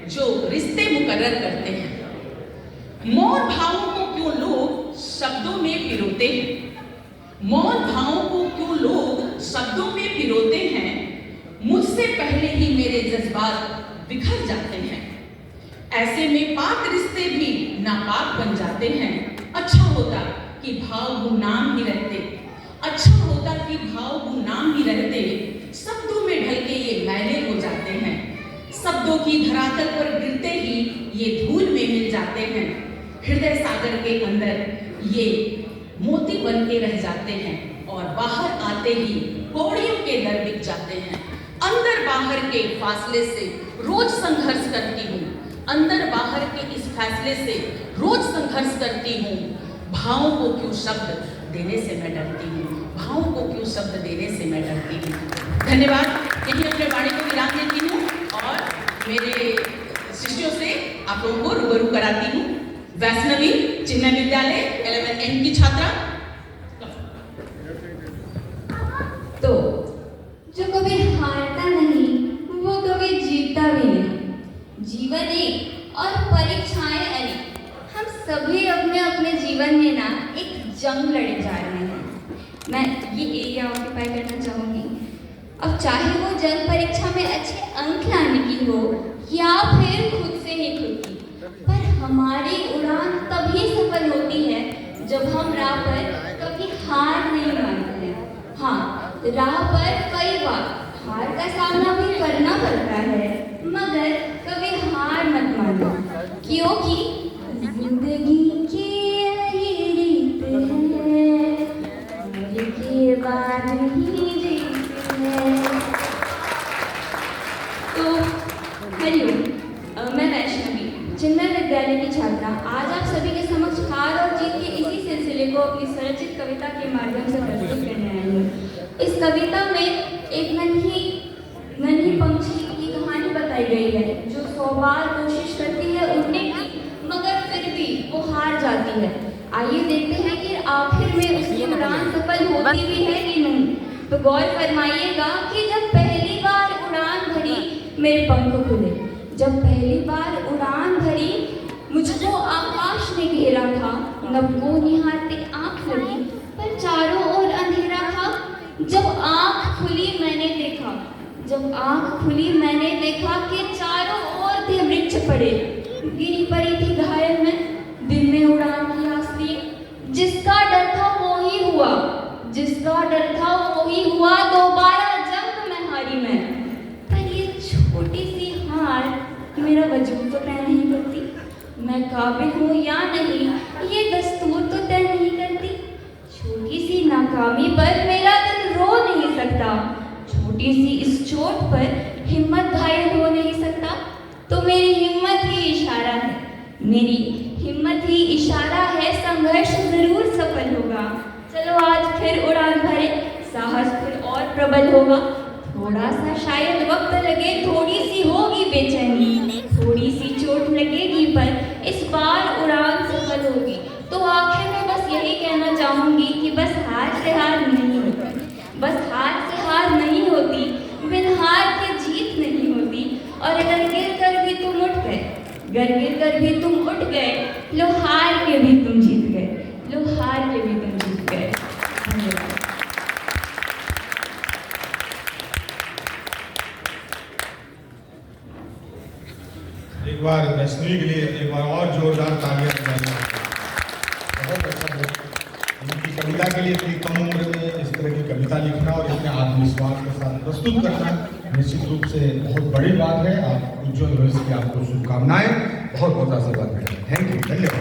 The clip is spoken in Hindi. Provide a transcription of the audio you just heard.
जो रिश्ते मुकर्रर करते हैं। मौन भावों को क्यों लोग शब्दों में पिरोते हैं, मौन भावों को क्यों लोग शब्दों में पिरोते हैं, मुझसे पहले ही मेरे जज्बात बिखर जाते हैं। ऐसे में पाक रिश्ते भी नापाक बन जाते हैं। अच्छा होता कि भाव गुमनाम ही रहते, अच्छा होता कि भाव गुमनाम ही रहते, शब्दों में ढल के ये मैले हो जाते हैं। शब्दों की धरातल पर गिरते ही ये धूल में मिल जाते हैं। हृदय सागर के अंदर ये मोती बन के रह जाते हैं और बाहर आते ही कौड़ियों के दर बिक जाते हैं। अंदर बाहर के फासले से रोज संघर्ष करती हूँ, अंदर बाहर के इस फैसले से रोज संघर्ष करती हूँ। भावों को क्यों शब्द देने से मैं डरती हूँ, भावों को क्यों शब्द देने से मैं डरती हूँ। धन्यवाद। यही अपने वाणी को विराम देती हूँ और मेरे शिष्यों से आप लोगों को रूबरू कराती हूँ। वैष्णवी चिन्मय विद्यालय 11N की छात्रा। तो जो कभी हारता नहीं वो कभी जीतता भी नहीं। जीवन एक और परीक्षाएं अनेक। हम सभी अपने अपने जीवन में ना एक जंग लड़े जा रहे हैं। मैं ये एरिया ऑक्यूपाई करना चाहूँगी। अब चाहे वो जंग परीक्षा में अच्छे अंक लाने की हो या फिर खुद से ही खुद की, पर हमारी उड़ान तभी सफल होती है जब हम राह पर कभी हार नहीं मानते हैं। हाँ, राह पर कई बार हार का सामना भी करना पड़ता है, मगर कभी हार मत मानो, क्योंकि जिंदगी की यही रीत है, हार के बाद ही जीत है। तो हरिओम, मैं वैष्णवी चिन्मय विद्यालय की छात्रा आज आप सभी के समक्ष हार और जीत के इसी सिलसिले को अपनी स्वरचित कविता के माध्यम से प्रस्तुत करने आई हूँ। इस कविता में एक नन्ही पंछी की कहानी बताई गई है जो 100 बार कोशिश करती है उड़ने की, मगर फिर भी वो हार जाती है। आइए देखते हैं कि आखिर में उसकी उड़ान सफल होती भी है कि नहीं। तो गौर फरमाइएगा कि जब पहली बार उड़ान भरी मेरे पंख खुले, जब पहली बार उड़ान भरी मुझको आकाश ने घेरा था, नभ को निहारते आँख लगी पर चारों ओर अंधेरा था। जब आँख खुली मैंने देखा, जब आँख खुली मैंने देखा कि चारों ओर थे वृक्ष पड़े, गिरी पड़ी थी घायल में, दिल में उड़ान की आस लिए। जिसका डर था वो ही हुआ, जिसका डर था वो ही हुआ, दोबारा जंग में हारी मैं। पर ये छोटी सी हार मेरा वजूद तो तय नहीं करती, मैं काबिल हूँ या नहीं ये दस्तूर तो तय नहीं करती। छोटी सी नाकामी पर मेरा दिल रो नहीं सकता, छोटी सी इस चोट पर हिम्मत घायल हो नहीं सकता। तो मेरी हिम्मत ही इशारा है, मेरी हिम्मत ही इशारा है, संघर्ष जरूर सफल होगा। चलो आज फिर उड़ान भरे, साहस फिर और प्रबल होगा। थोड़ा सा शायद वक्त लगे, थोड़ी सी होगी बेचैनी, थोड़ी सी चोट लगेगी, पर इस बार उड़ान सफल होगी। तो आखिर में बस यही कहना चाहूँगी कि बस हार से हार नहीं होती, बस हार से हार नहीं होती, बिन हार के जीत नहीं होती। और अगर गिर कर भी तुम उठ गए, गर गिर कर भी तुम उठ गए, लो हार के भी तुम जीत गए, लो हार के भी तुम जीत गए। धन्यवाद। एक बार वैष्णवी के लिए एक बार और जोरदार तालियां बजाना। बहुत अच्छा है इनकी कविता के लिए इतनी कम उम्र में इस तरह की कविता लिखना और इतने आत्मविश्वास के साथ प्रस्तुत करना निश्चित रूप से बहुत बड़ी बात है। आप उज्ज्वल भविष्य की आपको शुभकामनाएं। बहुत बहुत आशीर्वाद। थैंक यू, धन्यवाद।